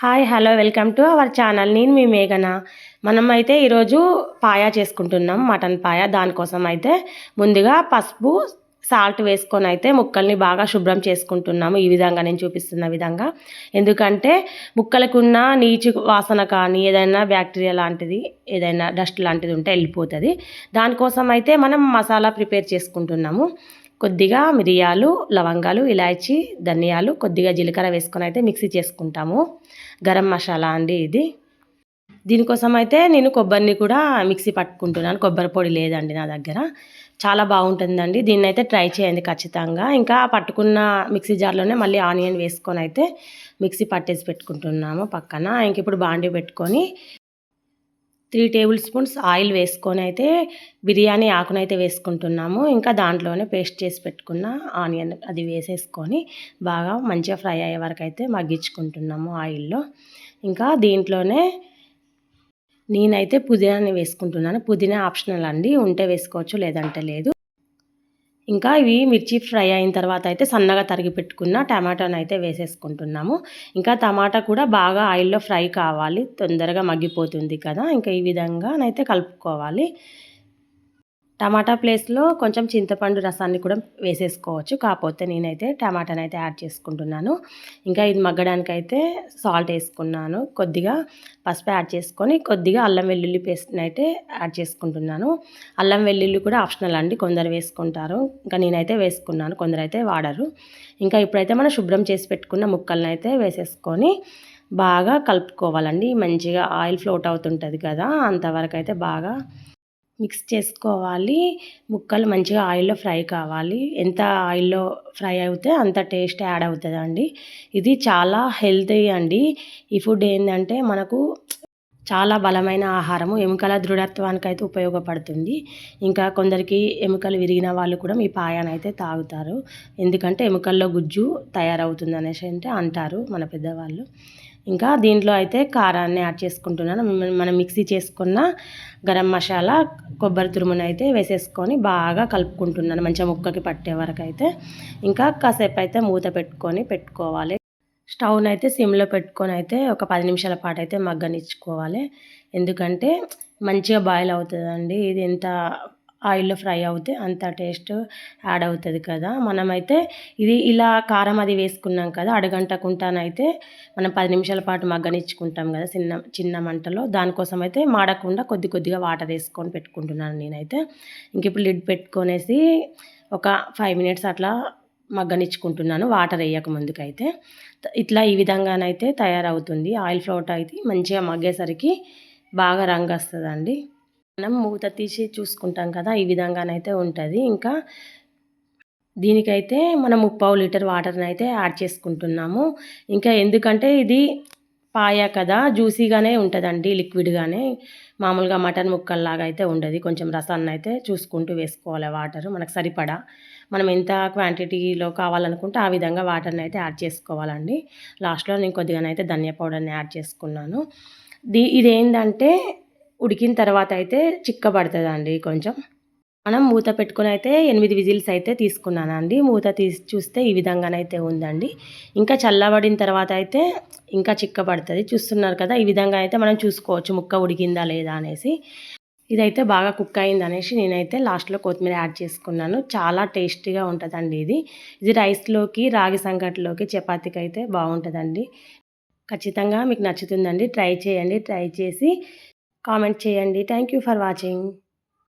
Hi hello welcome to our channel. నేను మీ మేఘన. మనమైతే ఈరోజు పాయా చేసుకుంటున్నాం, మటన్ పాయా. దానికోసం అయితే ముందుగా పసుపు సాల్ట్ వేసుకొని అయితే ముక్కల్ని బాగా శుభ్రం చేసుకుంటున్నాము. ఈ విధంగా నేను చూపిస్తున్న విధంగా. ఎందుకంటే ముక్కలకున్న నీచు వాసన కానీ ఏదైనా బ్యాక్టీరియా లాంటిది ఏదైనా డస్ట్ లాంటిది ఉంటే వెళ్ళిపోతుంది. దానికోసం అయితే మనం మసాలా ప్రిపేర్ చేసుకుంటున్నాము. కొద్దిగా మిరియాలు, లవంగాలు, ఇలాచి, ధనియాలు, కొద్దిగా జీలకర్ర వేసుకొని అయితే మిక్సీ చేసుకుంటాము. గరం మసాలా అండి ఇది. దీనికోసం అయితే నేను కొబ్బరిని కూడా మిక్సీ పట్టుకుంటున్నాను. కొబ్బరి పొడి లేదండి నా దగ్గర. చాలా బాగుంటుందండి. దీన్ని అయితే ట్రై చేయండి ఖచ్చితంగా. ఇంకా పట్టుకున్న మిక్సీ జార్లోనే మళ్ళీ ఆనియన్ వేసుకొని అయితే మిక్సీ పట్టేసి పెట్టుకుంటున్నాము పక్కన. ఇంక ఇప్పుడు బాండీ పెట్టుకొని 3 టేబుల్ స్పూన్స్ ఆయిల్ వేసుకొని అయితే బిర్యానీ ఆకునైతే వేసుకుంటున్నాము. ఇంకా దాంట్లోనే పేస్ట్ చేసి పెట్టుకున్న ఆనియన్ అది వేసేసుకొని బాగా మంచిగా ఫ్రై అయ్యే వరకు అయితే మగ్గించుకుంటున్నాము ఆయిల్లో. ఇంకా దీంట్లోనే నేనైతే పుదీనాని వేసుకుంటున్నాను. పుదీనా ఆప్షనల్ అండి, ఉంటే వేసుకోవచ్చు లేదంటే లేదు. ఇంకా ఇవి మిర్చి ఫ్రై అయిన తర్వాత అయితే సన్నగా తరిగి పెట్టుకున్న టమాటాను అయితే వేసేసుకుంటున్నాము. ఇంకా టమాటా కూడా బాగా ఆయిల్లో ఫ్రై కావాలి, తొందరగా మగ్గిపోతుంది కదా. ఇంకా ఈ విధంగానైతే కలుపుకోవాలి. టమాటా ప్లేస్లో కొంచెం చింతపండు రసాన్ని కూడా వేసేసుకోవచ్చు. కాకపోతే నేనైతే టమాటానైతే యాడ్ చేసుకుంటున్నాను. ఇంకా ఇది మగ్గడానికైతే సాల్ట్ వేసుకున్నాను. కొద్దిగా పసుపు యాడ్ చేసుకొని కొద్దిగా అల్లం వెల్లుల్లి పేస్ట్ని అయితే యాడ్ చేసుకుంటున్నాను. అల్లం వెల్లుల్లి కూడా ఆప్షనల్ అండి, కొందరు వేసుకుంటారు. ఇంకా నేనైతే వేసుకున్నాను, కొందరైతే వాడరు. ఇంకా ఇప్పుడైతే మనం శుభ్రం చేసి పెట్టుకున్న ముక్కలను అయితే వేసేసుకొని బాగా కలుపుకోవాలండి. మంచిగా ఆయిల్ ఫ్లోట్ అవుతుంటుంది కదా, అంతవరకు అయితే బాగా మిక్స్ చేసుకోవాలి. ముక్కలు మంచిగా ఆయిల్లో ఫ్రై కావాలి. ఎంత ఆయిల్లో ఫ్రై అవుతే అంత టేస్ట్ యాడ్ అవుతుందండి. ఇది చాలా హెల్తీ అండి. ఈ ఫుడ్ ఏంటంటే మనకు చాలా బలమైన ఆహారము, ఎముకల దృఢత్వానికి అయితే ఉపయోగపడుతుంది. ఇంకా కొందరికి ఎముకలు విరిగిన వాళ్ళు కూడా ఈ పాయానైతే తాగుతారు. ఎందుకంటే ఎముకల్లో గుజ్జు తయారవుతుంది అనేసి అంటే అంటారు మన పెద్దవాళ్ళు. ఇంకా దీంట్లో అయితే కారాన్ని యాడ్ చేసుకుంటున్నాను. మనం మిక్సీ చేసుకున్న గరం మసాలా, కొబ్బరి తురుమునైతే వేసేసుకొని బాగా కలుపుకుంటున్నాను మంచిగా ముక్కకి పట్టే వరకు అయితే. ఇంకా కాసేపు అయితే మూత పెట్టుకోవాలి. స్టవ్నైతే సిమ్లో పెట్టుకొని అయితే ఒక 10 నిమిషాల పాటు అయితే మగ్గనిచ్చుకోవాలి. ఎందుకంటే మంచిగా బాయిల్ అవుతుందండి. ఇది ఎంత ఆయిల్లో ఫ్రై అవుతే అంత టేస్ట్ యాడ్ అవుతుంది కదా. మనమైతే ఇది ఇలా కారం అది వేసుకున్నాం కదా, అడగంటకుండానైతే మనం 10 నిమిషాల పాటు మగ్గనిచ్చుకుంటాం కదా చిన్న మంటలో. దానికోసం అయితే మాడకుండా కొద్దిగా వాటర్ వేసుకొని పెట్టుకుంటున్నాను నేనైతే. ఇంక ఇప్పుడు లిడ్ పెట్టుకొనేసి ఒక 5 మినిట్స్ అట్లా మగ్గనిచ్చుకుంటున్నాను, వాటర్ వేయక ముందుకైతే. ఇట్లా ఈ విధంగానైతే తయారవుతుంది. ఆయిల్ ఫ్లోట్ అయితే మంచిగా మగ్గేసరికి బాగా రంగు వస్తుందండి. మనం మూత తీసి చూసుకుంటాం కదా, ఈ విధంగానైతే ఉంటుంది. ఇంకా దీనికైతే మనం 3/4 లీటర్ వాటర్ని అయితే యాడ్ చేసుకుంటున్నాము. ఇంకా ఎందుకంటే ఇది పాయా కదా, జ్యూసీగానే ఉంటుందండి, లిక్విడ్గానే. మామూలుగా మటన్ ముక్కల్లాగా అయితే ఉండదు. కొంచెం రసాన్ని అయితే చూసుకుంటూ వేసుకోవాలి వాటర్ మనకు సరిపడా. మనం ఎంత క్వాంటిటీలో కావాలనుకుంటే ఆ విధంగా వాటర్ని అయితే యాడ్ చేసుకోవాలండి. లాస్ట్లో నేను కొద్దిగానైతే ధనియా పౌడర్ని యాడ్ చేసుకున్నాను. ఇదేంటంటే ఉడికిన తర్వాత అయితే చిక్కబడుతుందండి కొంచెం. మనం మూత పెట్టుకొని అయితే 8 విజిల్స్ అయితే తీసుకున్నానండి. మూత తీసి చూస్తే ఈ విధంగానైతే ఉందండి. ఇంకా చల్లబడిన తర్వాత అయితే ఇంకా చిక్కబడుతుంది. చూస్తున్నారు కదా, ఈ విధంగా అయితే మనం చూసుకోవచ్చు ముక్క ఉడికిందా లేదా అనేసి. ఇదైతే బాగా కుక్ అయింది అనేసి నేనైతే లాస్ట్లో కొత్తిమీర యాడ్ చేసుకున్నాను. చాలా టేస్టీగా ఉంటుందండి ఇది. ఇది రైస్లోకి, రాగి సంగటిలోకి, చపాతీకి అయితే బాగుంటుందండి. ఖచ్చితంగా మీకు నచ్చుతుందండి. ట్రై చేయండి. ట్రై చేసి కామెంట్ చేయండి. Thank you for watching.